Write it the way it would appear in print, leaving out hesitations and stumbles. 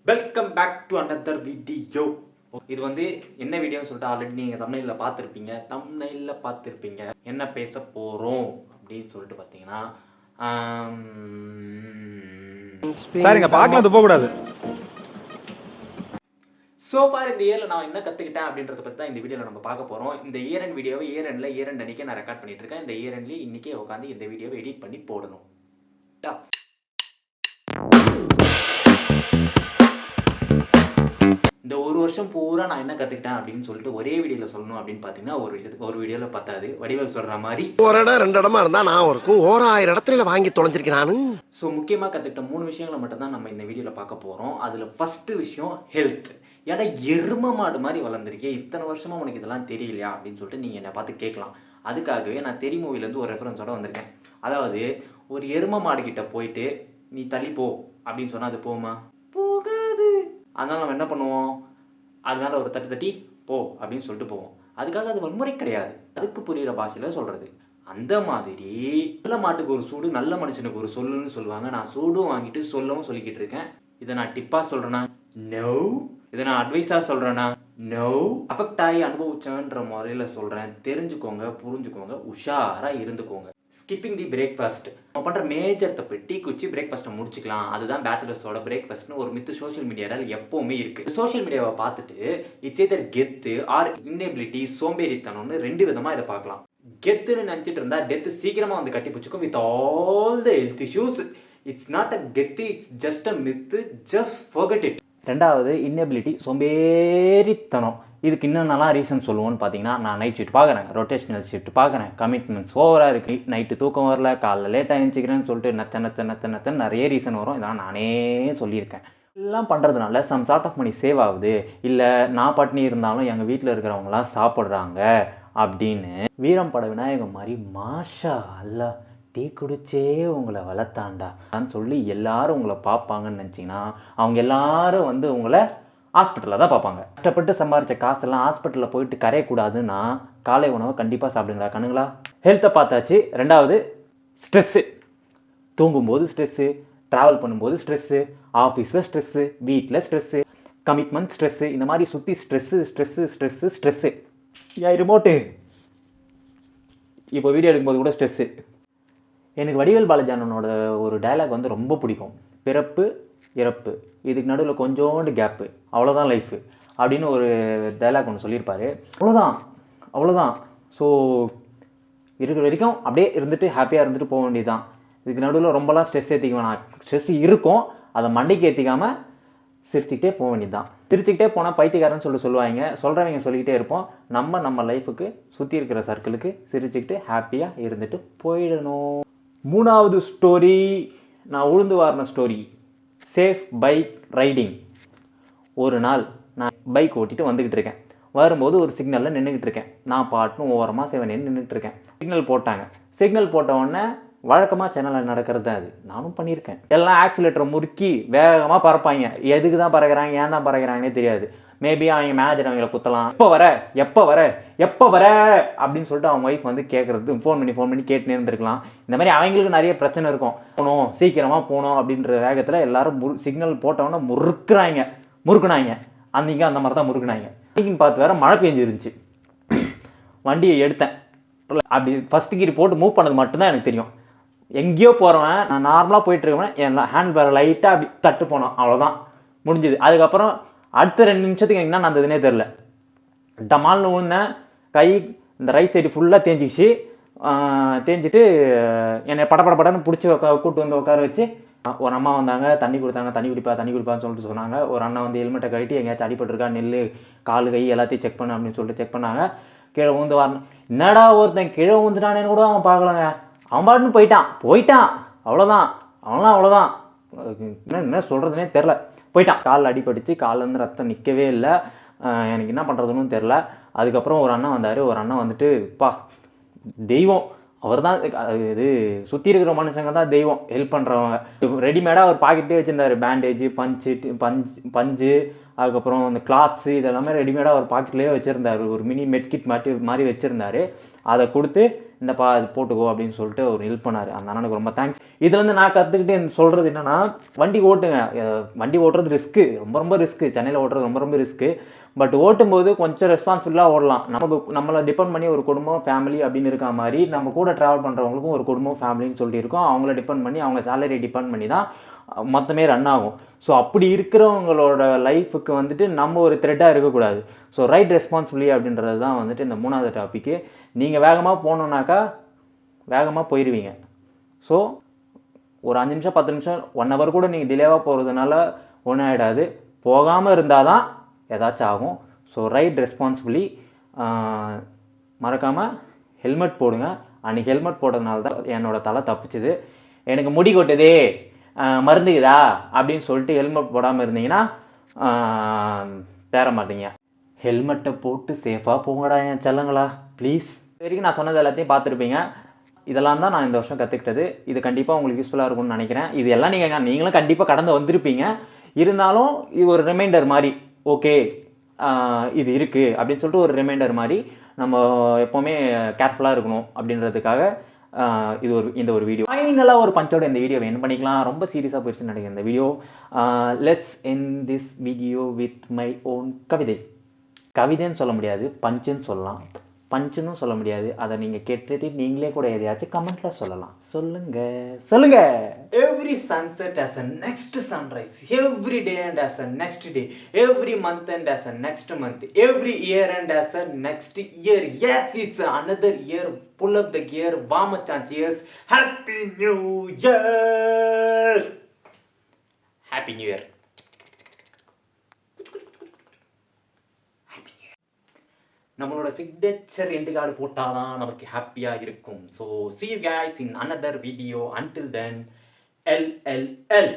Welcome back to another video. இது வந்து என்ன வீடியோன்னு சொல்லிட்டு ஆல்ரெடி நீங்கள் தமிழில் பார்த்துருப்பீங்க. என்ன பேச போகிறோம் அப்படின்னு சொல்லிட்டு பார்த்தீங்கன்னா, சார் இங்கே பார்க்கலாம் போகக்கூடாது. ஸோ ஃபார் இந்த இயரில் நான் என்ன கற்றுக்கிட்டேன் அப்படின்றத பற்றி தான் இந்த வீடியோவில் நம்ம பார்க்க போகிறோம். இந்த இயர் எண்ட் வீடியோவை இயர் எண்ட் அன்றைக்கே நான் ரெக்கார்ட் பண்ணிட்டு இருக்கேன். இந்த இயர் எண்ட்லேயே இன்றைக்கே உட்காந்து இந்த வீடியோவை எடிட் பண்ணி போடணும். இந்த ஒரு வருஷம் பூரா நான் என்ன கற்றுக்கிட்டேன் அப்படின்னு சொல்லிட்டு ஒரே வீடியோவில் சொல்லணும் அப்படின்னு பார்த்தீங்கன்னா ஒரு வீடியோவில் பார்த்தாது வடிவேல் சொல்கிற மாதிரி ஒரு இடம் 2 இடமா இருந்தால் நான் இருக்கும் 1000 இடத்துல வாங்கி தொலைஞ்சிருக்கேன் நான். ஸோ முக்கியமாக கற்றுக்கிட்ட 3 விஷயங்களை மட்டும் தான் நம்ம இந்த வீடியோவில் பார்க்க போகிறோம். அதில் ஃபஸ்ட்டு விஷயம் ஹெல்த். ஏன்னா எரும மாடு மாதிரி வளர்ந்துருக்கே, இத்தனை வருஷமாக உனக்கு இதெல்லாம் தெரியலையா அப்படின்னு சொல்லிட்டு நீங்கள் என்னை பார்த்து கேட்கலாம். அதுக்காகவே நான் தெரி மூவிலேருந்து ஒரு ரெஃபரன்ஸோட வந்திருக்கேன். அதாவது ஒரு எரும மாடுகிட்ட போயிட்டு நீ தள்ளி போ அப்படின்னு சொன்னால் அது போகுமா? போகாது. அதனால் நம்ம என்ன பண்ணுவோம், அதனால ஒரு தட்டி போ அப்படின்னு சொல்லிட்டு போவோம். அதுக்காக அது வன்முறை கிடையாது, அதுக்கு புரிகிற பாஷையில் சொல்கிறது. அந்த மாதிரி நல்ல மாட்டுக்கு ஒரு சூடு, நல்ல மனுஷனுக்கு ஒரு சொல்லுன்னு சொல்லுவாங்க. நான் சூடும் வாங்கிட்டு சொல்லவும் சொல்லிக்கிட்டு இருக்கேன். இதை நான் டிப்பாக சொல்கிறேன்னா நோ, இதை நான் அட்வைஸாக சொல்கிறேன்னா நோ, அஃபெக்ட் ஆகி அனுபவிச்சன்ற முறையில் சொல்கிறேன். தெரிஞ்சுக்கோங்க, புரிஞ்சுக்கோங்க, உஷாராக இருந்துக்கோங்க. Skipping the breakfast. நம்ம பண்ணுற மேஜர் தப்பு டீ குச்சி பிரேக்ஃபாஸ்ட்டை முடிச்சுக்கலாம், அதுதான் பேச்சுலர்ஸோட பிரேக்ஃபாஸ்ட்னு ஒரு மித்து சோஷியல் மீடியாவில் எப்போவுமே இருக்குது. சோஷியல் மீடியாவை பார்த்துட்டு இட்ஸ் எதர் கெத்து ஆர் இன்னெபிலிட்டி, சோம்பேறித்தனம்னு 2 விதமாக இதை பார்க்கலாம். கெத்துன்னு நினச்சிட்டு இருந்தா டெத்து சீக்கிரமாக வந்து கட்டி பிடிச்சிக்கும் with all the health issues. It's not a கெத்து, it's just a myth, just forget it. ரெண்டாவது இன்னெபிலிட்டி, சோம்பேறித்தனம். இதுக்கு இன்னும் ரீசன் சொல்லுவோன்னு பார்த்தீங்கன்னா, நான் நைட் ஷிஃப்ட் பார்க்குறேன், ரொட்டேஷனல் ஷிஃப்ட் பார்க்குறேன், கமிட்மெண்ட்ஸ் ஓவராக இருக்குது, நைட்டு தூக்கம் வரல, காலைல லேட்டாக எழுந்திக்கிறேன்னு சொல்லிட்டு நச்ச நிறைய ரீசன் வரும். இதெல்லாம் நானே சொல்லியிருக்கேன். எல்லாம் பண்ணுறதுனால some sort of money save ஆகுது, இல்லை நான் பட்டினி இருந்தாலும் எங்கள் வீட்டில் இருக்கிறவங்களாம் சாப்பிட்றாங்க அப்படின்னு வீரம் பட விநாயகம் மாதிரி மாஷா அல்லா டீ குடிச்சே உங்களை வளர்த்தாண்டான்னு சொல்லி எல்லாரும் உங்களை பார்ப்பாங்கன்னு நினச்சிங்கன்னா, அவங்க எல்லாரும் வந்து உங்களை ஹாஸ்பிட்டலில் தான் பார்ப்பாங்க. கஷ்டப்பட்டு சம்பாரித்த காசெல்லாம் ஹாஸ்பிட்டலில் போயிட்டு கரையக்கூடாதுன்னா காலை உணவை கண்டிப்பாக சாப்பிடுங்களா கண்ணுங்களா. ஹெல்த்தை பார்த்தாச்சு. ரெண்டாவது ஸ்ட்ரெஸ்ஸு. தூங்கும்போது ஸ்ட்ரெஸ்ஸு, ட்ராவல் பண்ணும்போது ஸ்ட்ரெஸ்ஸு, ஆஃபீஸில் ஸ்ட்ரெஸ்ஸு, வீட்டில் ஸ்ட்ரெஸ்ஸு, கமிட்மெண்ட் ஸ்ட்ரெஸ்ஸு, இந்த மாதிரி சுற்றி ஸ்ட்ரெஸ்ஸு. ஏன் ரிமோட்டு இப்போ வீடியோ எடுக்கும்போது கூட ஸ்ட்ரெஸ்ஸு. எனக்கு வடிவேல் பாலாஜானனோட ஒரு டயலாக் வந்து ரொம்ப பிடிக்கும். பிறப்பு இறப்பு, இதுக்கு நடுவில் கொஞ்சோண்டு கேப்பு, அவ்வளோதான் லைஃபு அப்படின்னு ஒரு டைலாக் ஒன்று சொல்லியிருப்பார். அவ்வளோதான். ஸோ இருக்கிற வரைக்கும் அப்படியே இருந்துட்டு ஹாப்பியாக இருந்துட்டு போக வேண்டியது தான். இதுக்கு நடுவில் ரொம்பலாம் ஸ்ட்ரெஸ் ஏற்றிக்க வேணாம். ஸ்ட்ரெஸ் இருக்கும், அதை மண்டைக்கு ஏற்றிக்காமல் சிரிச்சுக்கிட்டே போக வேண்டியது தான். சிரிச்சுக்கிட்டே போனால் பைத்தியக்காரன்னு சொல்லுவாங்க. சொல்கிறவங்க சொல்லிக்கிட்டே இருப்போம். நம்ம லைஃபுக்கு சுற்றி இருக்கிற சர்க்கிளுக்கு சிரிச்சுக்கிட்டு ஹாப்பியாக இருந்துட்டு போயிடணும். 3வது ஸ்டோரி, நான் உழுந்து வாரின ஸ்டோரி, சேஃப் பைக் ரைடிங். ஒரு நாள் நான் பைக் ஓட்டிகிட்டு வந்துக்கிட்டு இருக்கேன். வரும்போது ஒரு சிக்னலில் நின்றுக்கிட்டு இருக்கேன். நான் பாட்டுன்னு ஓரமாக செவனேன்னு நின்றுட்டுருக்கேன். சிக்னல் போட்டாங்க. சிக்னல் போட்ட உடனே வழக்கமாக சேனலில் நடக்கிறது தான் அது. நானும் பண்ணியிருக்கேன். எல்லாம் ஆக்சிலேட்டரை முறுக்கி வேகமாக பறப்பாங்க. எதுக்கு தான் பறக்கிறாங்க, ஏன் தான் பறக்கிறாங்கன்னே தெரியாது. மேபி அவங்க மேனேஜர் அவங்கள குத்தலாம், எப்போ வர அப்படின்னு சொல்லிட்டு அவங்க ஒய்ஃப் வந்து கேட்குறது, ஃபோன் பண்ணி கேட்டுனே இருந்திருக்கலாம். இந்த மாதிரி அவங்களுக்கு நிறைய பிரச்சனை இருக்கும். சீக்கிரமாக போகணும் அப்படின்ற வேகத்தில் எல்லாரும் சிக்னல் போட்டவொன்னே முறுக்குனாங்க. அன்றைக்கி அந்த மாதிரி தான் முறுக்குனாங்க. அன்றைக்கின்னு பார்த்து வேறு மழை பெஞ்சிருந்துச்சு. வண்டியை எடுத்தேன். அப்படி ஃபஸ்ட்டு கீர் போட்டு மூவ் பண்ணது மட்டும்தான் எனக்கு தெரியும். எங்கேயோ போகிறவன், நான் நார்மலாக போயிட்டுருக்கேன், என் ஹேண்ட் பேரை லைட்டாக அப்படி தட்டு போனோம், அவ்வளோதான் முடிஞ்சுது. அதுக்கப்புறம் அடுத்த 2 நிமிஷத்துக்கு எனக்கு என்ன நடந்ததுன்னே தெரில. டமால்னு ஊன்னேன். கை இந்த ரைட் சைடு ஃபுல்லாக தேஞ்சிட்டு என்னை படன்னு பிடிச்சி கூப்பிட்டு வந்து உட்கார வச்சு ஒரு அம்மா வந்தாங்க. தண்ணி தண்ணி குடிப்பான்னு சொல்லிட்டு சொன்னாங்க. ஒரு அண்ணன் வந்து ஹெல்மெட்டை கழட்டி எங்கேயாச்சும் அடிபட்டுருக்கா, நெல் கால் கை எல்லாத்தையும் செக் பண்ணு அப்படின்னு சொல்லிட்டு செக் பண்ணாங்க. கீழே ஊந்து வரணும். என்னடா ஒருத்தன் கீழே ஊந்துட்டானேன்னு கூட அவன் பார்க்கலங்க. அவன் பாட்டுன்னு போயிட்டான். அவ்வளோதான். என்ன சொல்கிறதுனே தெரில. போயிட்டான். காலில் அடிபட்டுச்சு. காலிலேருந்து ரத்தம் நிற்கவே இல்லை. எனக்கு என்ன பண்ணுறதுன்னு தெரில. அதுக்கப்புறம் ஒரு அண்ணன் வந்தார். ஒரு அண்ணன் வந்துட்டு தெய்வம் அவர் தான். இது சுற்றி இருக்கிற மனுஷங்க தான் தெய்வம், ஹெல்ப் பண்ணுறவங்க. ரெடிமேடாக அவர் பாக்கெட்டே வச்சுருந்தார். பேண்டேஜு, பஞ்சு, அதுக்கப்புறம் அந்த கிளாத்ஸு, இதெல்லாமே ரெடிமேடாக ஒரு பாக்கெட்லேயே வச்சுருந்தார். ஒரு மினி மெட்கிட் மாதிரி வச்சுருந்தார். அதை கொடுத்து இந்தப்பா இது போட்டுக்கோ அப்படின்னு சொல்லிட்டு ஒரு ஹெல்ப் பண்ணார். அந்த அண்ணனுக்கு ரொம்ப தேங்க்ஸ். இதுலேருந்து நான் கற்றுக்கிட்டு சொல்கிறது என்னென்னா, வண்டி ஓட்டுங்க. வண்டி ஓட்டுறது ரிஸ்க்கு, ரொம்ப ரொம்ப ரிஸ்க்கு. சென்னையில் ஓட்டுறது ரொம்ப ரொம்ப ரிஸ்க்கு. பட் ஓட்டும்போது கொஞ்சம் ரெஸ்பான்சிபிளாக ஓடலாம். நம்மளை டிபெண்ட் பண்ணி ஒரு குடும்பம், ஃபேமிலி அப்படின்னு இருக்க மாதிரி நம்ம கூட ட்ராவல் பண்ணுறவங்களுக்கும் ஒரு குடும்பம், ஃபேமிலின்னு சொல்லிட்டு இருக்கோம். அவங்கள டிபெண்ட் பண்ணி, அவங்க சேலரி டிபெண்ட் பண்ணி தான் மொத்தமே ரன் ஆகும். ஸோ அப்படி இருக்கிறவங்களோட லைஃபுக்கு வந்துட்டு நம்ம ஒரு த்ரெட்டாக இருக்கக்கூடாது. ஸோ ரைட் ரெஸ்பான்சிபிலிட்டி அப்படின்றது தான் வந்துட்டு இந்த 3வது டாப்பிக்கு. நீங்கள் வேகமாக போகணுன்னாக்கா வேகமாக போயிடுவீங்க. ஸோ ஒரு 5 நிமிஷம் 10 நிமிஷம் 1 hour கூட நீங்கள் டிலேவாக போகிறதுனால ஒன்றும் ஆகிடாது. போகாமல் இருந்தால் தான் ஏதாச்சும் ஆகும். So right responsibly. மறக்காமல் ஹெல்மெட் போடுங்க. அன்றைக்கி ஹெல்மெட் போட்டதுனால தான் என்னோடய தலை தப்பிச்சுது. எனக்கு முடி கொட்டுதே, மருந்துக்குதா அப்படின்னு சொல்லிட்டு ஹெல்மெட் போடாமல் இருந்தீங்கன்னா தேற மாட்டீங்க. ஹெல்மெட்டை போட்டு சேஃபாக போங்கடா என் செல்லங்களா, ப்ளீஸ். இது வரைக்கும் நான் சொன்னது எல்லாத்தையும் பார்த்துருப்பீங்க. இதெல்லாம் தான் நான் இந்த வருஷம் கற்றுக்கிட்டது. இது கண்டிப்பாக உங்களுக்கு யூஸ்ஃபுல்லாக இருக்கும்னு நினைக்கிறேன். இது எல்லாம் நீங்களும் கண்டிப்பாக கடந்து வந்திருப்பீங்க. இருந்தாலும் இது ஒரு ரிமைண்டர் மாதிரி, ஓகே இது இருக்குது அப்படின்னு சொல்லிட்டு ஒரு ரிமைண்டர் மாதிரி நம்ம எப்போவுமே கேர்ஃபுல்லாக இருக்கணும் அப்படின்றதுக்காக இந்த ஒரு வீடியோ. ஃபைனலாக ஒரு பஞ்சோட இந்த வீடியோவை என் பண்ணிக்கலாம். ரொம்ப சீரியஸாக போயிடுச்சுன்னு நினைக்கிறேன் இந்த video. Let's end this video with my own கவிதை. கவிதைன்னு சொல்ல முடியாது, பஞ்சுன்னு சொல்லலாம். பஞ்சுன்னு சொல்ல முடியாது. அதை நீங்கள் கேட்டுட்டு நீங்களே கூட எதையாச்சும் கமெண்ட்டில் சொல்லலாம். சொல்லுங்க. Every sunset as a next sunrise, every day and as a next day, every month and as a next month, every year and as a next year. Yes, it's another year. Pull up the gear, warm up and cheers. Happy New Year. Happy New Year. நம்மளோட signature end card போட்டால் தான் நமக்கு ஹாப்பியாக இருக்கும். So see you guys in another video. Until then, LLL.